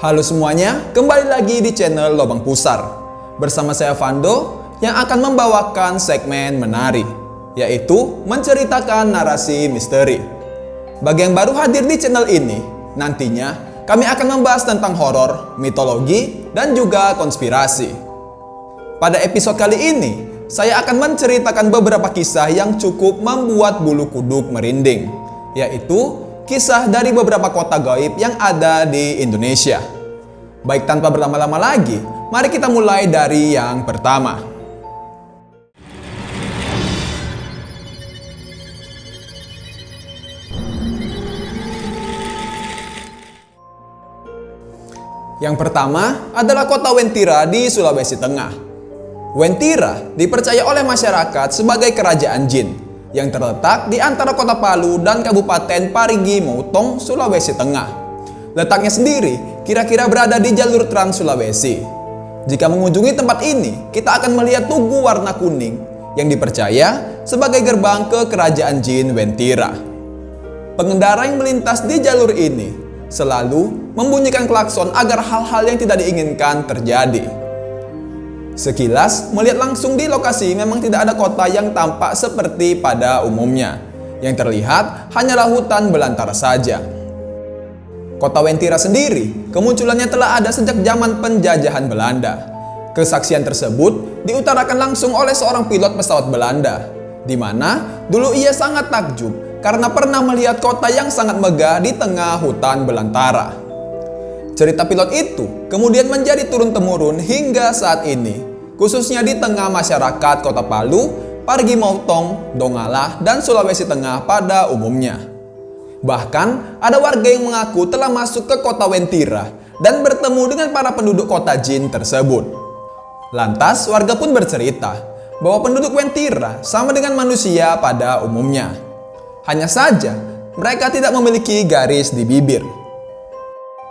Halo semuanya, kembali lagi di channel Lobang Pusar. Bersama saya Vando yang akan membawakan segmen menari, yaitu menceritakan narasi misteri. Bagi yang baru hadir di channel ini, nantinya kami akan membahas tentang horor, mitologi, dan juga konspirasi. Pada episode kali ini, saya akan menceritakan beberapa kisah yang cukup membuat bulu kuduk merinding, yaitu kisah dari beberapa kota gaib yang ada di Indonesia. Baik, tanpa berlama-lama lagi, mari kita mulai dari yang pertama. Yang pertama adalah kota Wentira di Sulawesi Tengah. Wentira dipercaya oleh masyarakat sebagai kerajaan jin yang terletak di antara kota Palu dan Kabupaten Parigi Motong, Sulawesi Tengah. Letaknya sendiri kira-kira berada di jalur Trans Sulawesi. Jika mengunjungi tempat ini, kita akan melihat tugu warna kuning yang dipercaya sebagai gerbang ke kerajaan jin Wentira. Pengendara yang melintas di jalur ini selalu membunyikan klakson agar hal-hal yang tidak diinginkan terjadi. Sekilas melihat langsung di lokasi memang tidak ada kota yang tampak seperti pada umumnya. Yang terlihat hanyalah hutan belantara saja. Kota Wentira sendiri kemunculannya telah ada sejak zaman penjajahan Belanda. Kesaksian tersebut diutarakan langsung oleh seorang pilot pesawat Belanda, di mana dulu ia sangat takjub karena pernah melihat kota yang sangat megah di tengah hutan belantara. Cerita pilot itu kemudian menjadi turun-temurun hingga saat ini, khususnya di tengah masyarakat kota Palu, Parigi Motong, Donggala, dan Sulawesi Tengah pada umumnya. Bahkan ada warga yang mengaku telah masuk ke kota Wentira dan bertemu dengan para penduduk kota jin tersebut. Lantas warga pun bercerita bahwa penduduk Wentira sama dengan manusia pada umumnya. Hanya saja mereka tidak memiliki garis di bibir.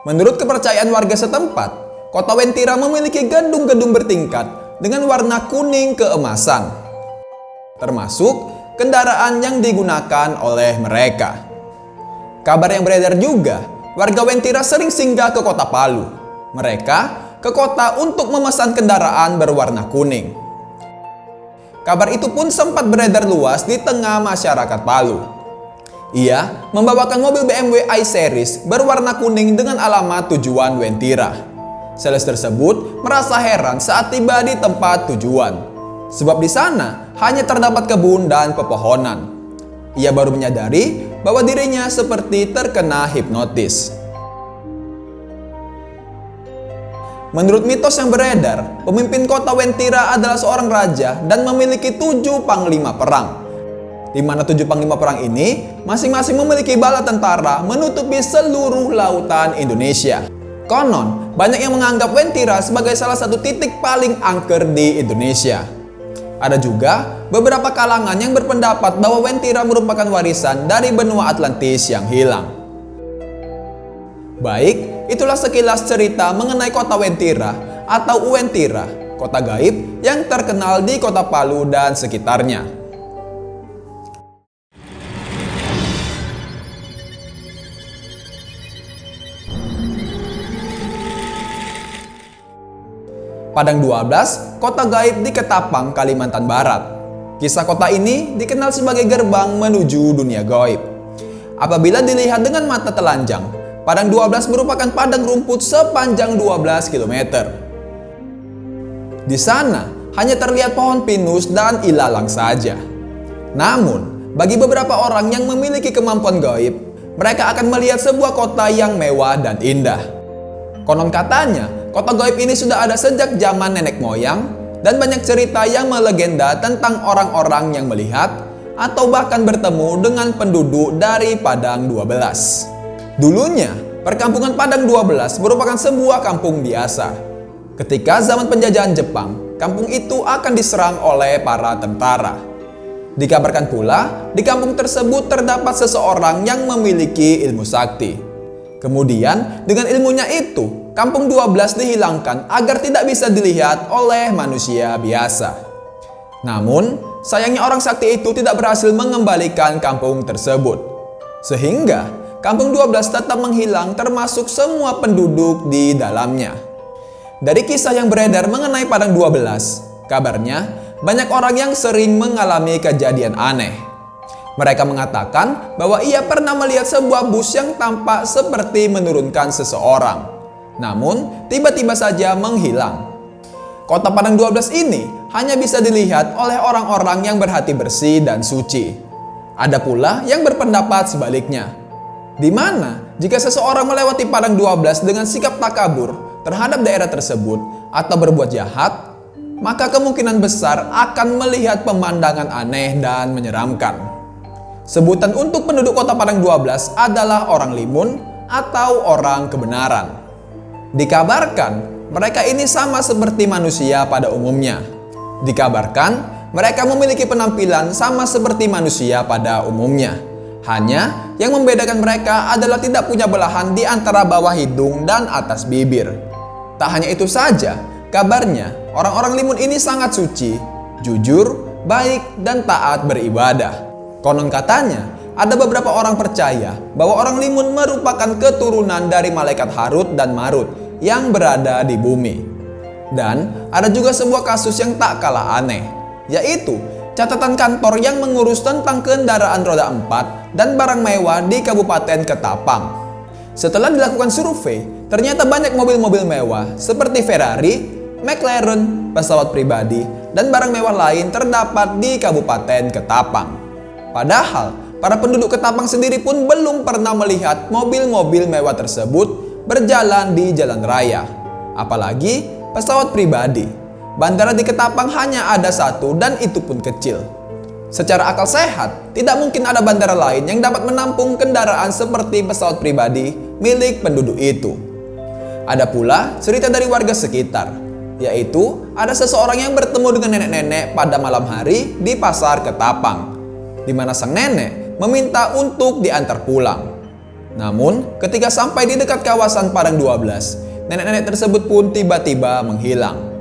Menurut kepercayaan warga setempat, kota Wentira memiliki gedung-gedung bertingkat dengan warna kuning keemasan, termasuk kendaraan yang digunakan oleh mereka. Kabar yang beredar juga, warga Wentira sering singgah ke kota Palu. Mereka ke kota untuk memesan kendaraan berwarna kuning. Kabar itu pun sempat beredar luas di tengah masyarakat Palu. Ia membawakan mobil BMW i-Series berwarna kuning dengan alamat tujuan Wentira. Sales tersebut merasa heran saat tiba di tempat tujuan, sebab di sana hanya terdapat kebun dan pepohonan. Ia baru menyadari bahwa dirinya seperti terkena hipnotis. Menurut mitos yang beredar, pemimpin kota Wentira adalah seorang raja dan memiliki 7 panglima perang, di mana 7 panglima perang ini masing-masing memiliki bala tentara menutupi seluruh lautan Indonesia. Konon, banyak yang menganggap Wentira sebagai salah satu titik paling angker di Indonesia. Ada juga beberapa kalangan yang berpendapat bahwa Wentira merupakan warisan dari benua Atlantis yang hilang. Baik, itulah sekilas cerita mengenai kota Wentira atau Uwentira, kota gaib yang terkenal di kota Palu dan sekitarnya. Padang 12, kota gaib di Ketapang, Kalimantan Barat. Kisah kota ini dikenal sebagai gerbang menuju dunia gaib. Apabila dilihat dengan mata telanjang, Padang 12 merupakan padang rumput sepanjang 12 km. Di sana hanya terlihat pohon pinus dan ilalang saja. Namun, bagi beberapa orang yang memiliki kemampuan gaib, mereka akan melihat sebuah kota yang mewah dan indah. Konon katanya, kota gaib ini sudah ada sejak zaman nenek moyang dan banyak cerita yang melegenda tentang orang-orang yang melihat atau bahkan bertemu dengan penduduk dari Padang 12. Dulunya, perkampungan Padang 12 merupakan sebuah kampung biasa. Ketika zaman penjajahan Jepang, kampung itu akan diserang oleh para tentara. Dikabarkan pula, di kampung tersebut terdapat seseorang yang memiliki ilmu sakti. Kemudian, dengan ilmunya itu, kampung 12 dihilangkan agar tidak bisa dilihat oleh manusia biasa. Namun, sayangnya orang sakti itu tidak berhasil mengembalikan kampung tersebut. Sehingga, Kampung 12 tetap menghilang termasuk semua penduduk di dalamnya. Dari kisah yang beredar mengenai Padang 12, kabarnya banyak orang yang sering mengalami kejadian aneh. Mereka mengatakan bahwa ia pernah melihat sebuah bus yang tampak seperti menurunkan seseorang, namun tiba-tiba saja menghilang. Kota Padang 12 ini hanya bisa dilihat oleh orang-orang yang berhati bersih dan suci. Ada pula yang berpendapat sebaliknya, di mana jika seseorang melewati Padang 12 dengan sikap takabur terhadap daerah tersebut atau berbuat jahat, maka kemungkinan besar akan melihat pemandangan aneh dan menyeramkan. Sebutan untuk penduduk kota Padang 12 adalah orang limun atau orang kebenaran. Dikabarkan mereka ini sama seperti manusia pada umumnya. Dikabarkan mereka memiliki penampilan sama seperti manusia pada umumnya. Hanya yang membedakan mereka adalah tidak punya belahan di antara bawah hidung dan atas bibir. Tak hanya itu saja, kabarnya orang-orang limun ini sangat suci, jujur, baik, dan taat beribadah. Konon katanya, ada beberapa orang percaya bahwa orang limun merupakan keturunan dari malaikat Harut dan Marut yang berada di bumi. Dan ada juga sebuah kasus yang tak kalah aneh, yaitu catatan kantor yang mengurus tentang kendaraan roda 4 dan barang mewah di Kabupaten Ketapang. Setelah dilakukan survei, ternyata banyak mobil-mobil mewah seperti Ferrari, McLaren, pesawat pribadi, dan barang mewah lain terdapat di Kabupaten Ketapang. Padahal, para penduduk Ketapang sendiri pun belum pernah melihat mobil-mobil mewah tersebut berjalan di jalan raya, apalagi pesawat pribadi. Bandara di Ketapang hanya ada satu dan itu pun kecil. Secara akal sehat, tidak mungkin ada bandara lain yang dapat menampung kendaraan seperti pesawat pribadi milik penduduk itu. Ada pula cerita dari warga sekitar, yaitu ada seseorang yang bertemu dengan nenek-nenek pada malam hari di pasar Ketapang, di mana sang nenek meminta untuk diantar pulang. Namun, ketika sampai di dekat kawasan Padang 12, nenek-nenek tersebut pun tiba-tiba menghilang.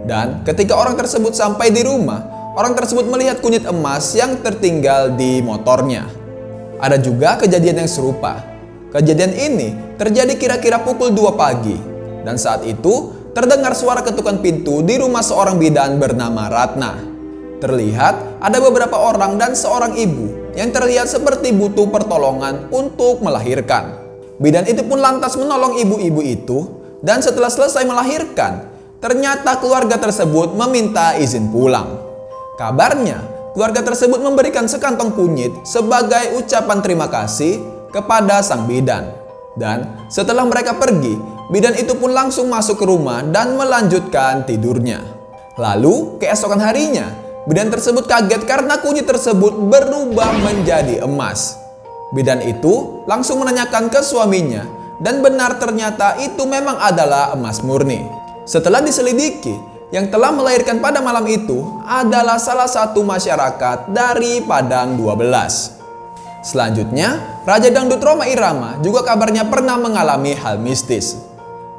Dan ketika orang tersebut sampai di rumah, orang tersebut melihat kunyit emas yang tertinggal di motornya. Ada juga kejadian yang serupa. Kejadian ini terjadi kira-kira pukul 2 pagi. Dan saat itu terdengar suara ketukan pintu di rumah seorang bidan bernama Ratna. Terlihat ada beberapa orang dan seorang ibu yang terlihat seperti butuh pertolongan untuk melahirkan. Bidan itu pun lantas menolong ibu-ibu itu, dan setelah selesai melahirkan, ternyata keluarga tersebut meminta izin pulang. Kabarnya, keluarga tersebut memberikan sekantong kunyit sebagai ucapan terima kasih kepada sang bidan. Dan setelah mereka pergi, bidan itu pun langsung masuk ke rumah dan melanjutkan tidurnya. Lalu, keesokan harinya, bidan tersebut kaget karena kunyit tersebut berubah menjadi emas. Bidan itu langsung menanyakan ke suaminya, dan benar ternyata itu memang adalah emas murni. Setelah diselidiki, yang telah melahirkan pada malam itu adalah salah satu masyarakat dari Padang 12. Selanjutnya, Raja Dangdut Rhoma Irama juga kabarnya pernah mengalami hal mistis.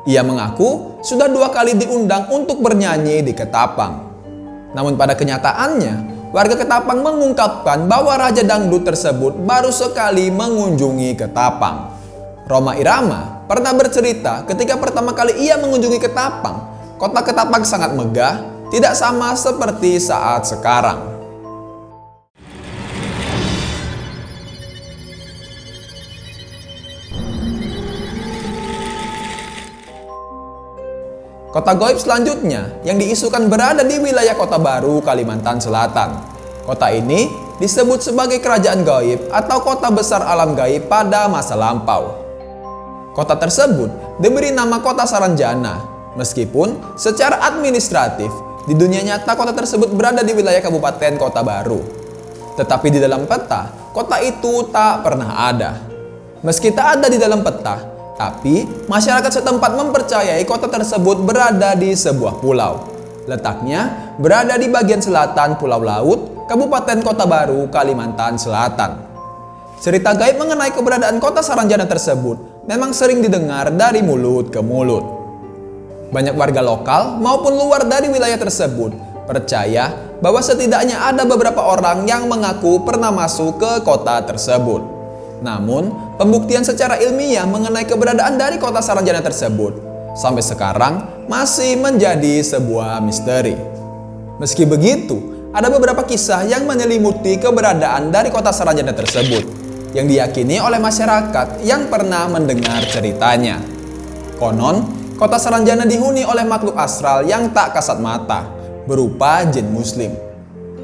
Ia mengaku sudah 2 kali diundang untuk bernyanyi di Ketapang. Namun pada kenyataannya, warga Ketapang mengungkapkan bahwa Raja Dangdut tersebut baru sekali mengunjungi Ketapang. Rhoma Irama pernah bercerita ketika pertama kali ia mengunjungi Ketapang, kota Ketapang sangat megah, tidak sama seperti saat sekarang. Kota goib selanjutnya yang diisukan berada di wilayah Kota Baru, Kalimantan Selatan. Kota ini disebut sebagai kerajaan gaib atau kota besar alam gaib pada masa lampau. Kota tersebut diberi nama Kota Saranjana, meskipun secara administratif di dunia nyata kota tersebut berada di wilayah Kabupaten Kota Baru. Tetapi di dalam peta, kota itu tak pernah ada. Meski tak ada di dalam peta, tapi masyarakat setempat mempercayai kota tersebut berada di sebuah pulau. Letaknya berada di bagian selatan Pulau Laut, Kabupaten Kota Baru, Kalimantan Selatan. Cerita gaib mengenai keberadaan kota Saranjana tersebut memang sering didengar dari mulut ke mulut. Banyak warga lokal maupun luar dari wilayah tersebut percaya bahwa setidaknya ada beberapa orang yang mengaku pernah masuk ke kota tersebut. Namun, pembuktian secara ilmiah mengenai keberadaan dari kota Saranjana tersebut sampai sekarang masih menjadi sebuah misteri. Meski begitu, ada beberapa kisah yang menyelimuti keberadaan dari kota Saranjana tersebut yang diyakini oleh masyarakat yang pernah mendengar ceritanya. Konon, kota Saranjana dihuni oleh makhluk astral yang tak kasat mata, berupa jin muslim.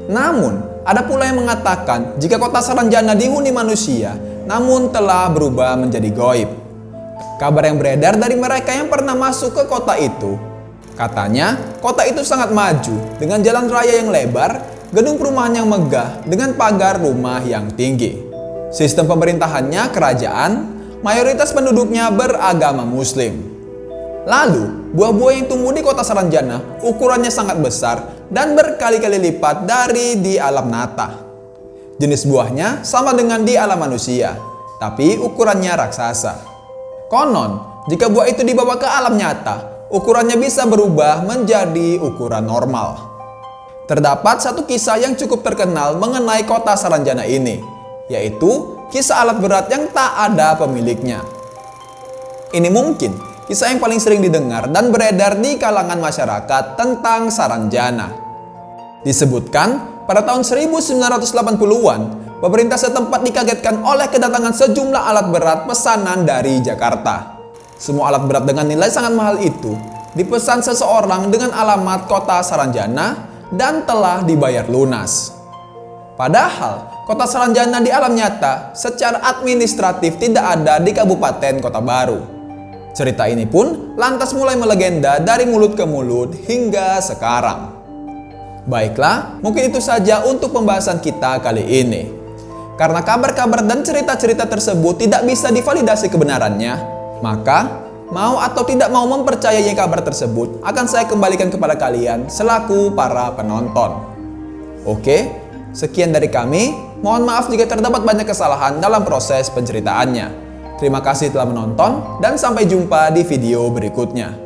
Namun, ada pula yang mengatakan jika kota Saranjana dihuni manusia, namun telah berubah menjadi gaib. Kabar yang beredar dari mereka yang pernah masuk ke kota itu, katanya kota itu sangat maju dengan jalan raya yang lebar, gedung perumahan yang megah dengan pagar rumah yang tinggi. Sistem pemerintahannya kerajaan, mayoritas penduduknya beragama muslim. Lalu, buah-buah yang tumbuh di kota Saranjana ukurannya sangat besar dan berkali-kali lipat dari di alam nata. Jenis buahnya sama dengan di alam manusia, tapi ukurannya raksasa. Konon, jika buah itu dibawa ke alam nyata, ukurannya bisa berubah menjadi ukuran normal. Terdapat satu kisah yang cukup terkenal mengenai kota Saranjana ini, yaitu kisah alat berat yang tak ada pemiliknya. Ini mungkin kisah yang paling sering didengar dan beredar di kalangan masyarakat tentang Saranjana. Disebutkan, pada tahun 1980-an, pemerintah setempat dikagetkan oleh kedatangan sejumlah alat berat pesanan dari Jakarta. Semua alat berat dengan nilai sangat mahal itu dipesan seseorang dengan alamat kota Saranjana dan telah dibayar lunas. Padahal, kota Saranjana di alam nyata secara administratif tidak ada di Kabupaten Kota Baru. Cerita ini pun lantas mulai melegenda dari mulut ke mulut hingga sekarang. Baiklah, mungkin itu saja untuk pembahasan kita kali ini. Karena kabar-kabar dan cerita-cerita tersebut tidak bisa divalidasi kebenarannya, maka mau atau tidak mau mempercayai kabar tersebut akan saya kembalikan kepada kalian selaku para penonton. Oke, sekian dari kami. Mohon maaf jika terdapat banyak kesalahan dalam proses penceritaannya. Terima kasih telah menonton dan sampai jumpa di video berikutnya.